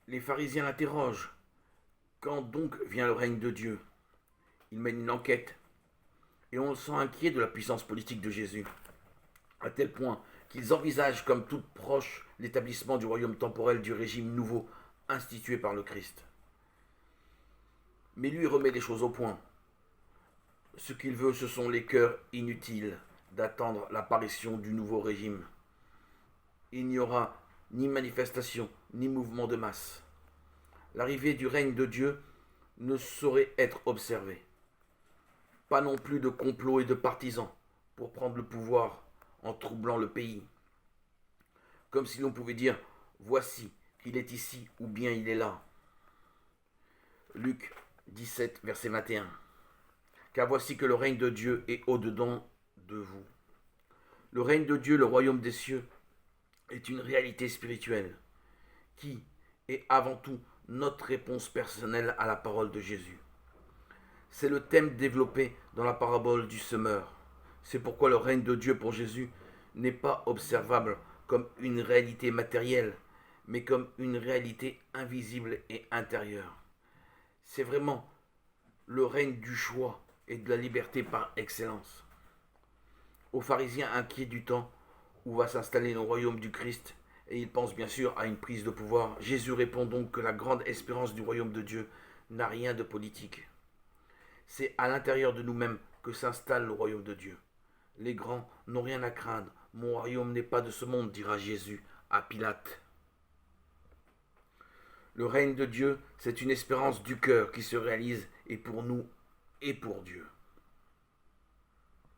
Les pharisiens l'interrogent. Quand donc vient le règne de Dieu? Il mène une enquête et on le sent inquiet de la puissance politique de Jésus, à tel point qu'ils envisagent comme toute proche l'établissement du royaume temporel du régime nouveau institué par le Christ. Mais lui remet les choses au point. Ce qu'il veut, ce sont les cœurs inutiles d'attendre l'apparition du nouveau régime. Il n'y aura ni manifestation, ni mouvement de masse. L'arrivée du règne de Dieu ne saurait être observée. Pas non plus de complots et de partisans pour prendre le pouvoir en troublant le pays. Comme si l'on pouvait dire, voici, il est ici ou bien il est là. Luc 17, verset 21. Car voici que le règne de Dieu est au-dedans de vous. Le règne de Dieu, le royaume des cieux, est une réalité spirituelle qui est avant tout notre réponse personnelle à la parole de Jésus. C'est le thème développé dans la parabole du semeur. C'est pourquoi le règne de Dieu pour Jésus n'est pas observable comme une réalité matérielle, mais comme une réalité invisible et intérieure. C'est vraiment le règne du choix et de la liberté par excellence. Aux pharisiens inquiets du temps où va s'installer le royaume du Christ, et ils pensent bien sûr à une prise de pouvoir, Jésus répond donc que la grande espérance du royaume de Dieu n'a rien de politique. C'est à l'intérieur de nous-mêmes que s'installe le royaume de Dieu. Les grands n'ont rien à craindre. Mon royaume n'est pas de ce monde, dira Jésus à Pilate. Le règne de Dieu, c'est une espérance du cœur qui se réalise et pour nous et pour Dieu.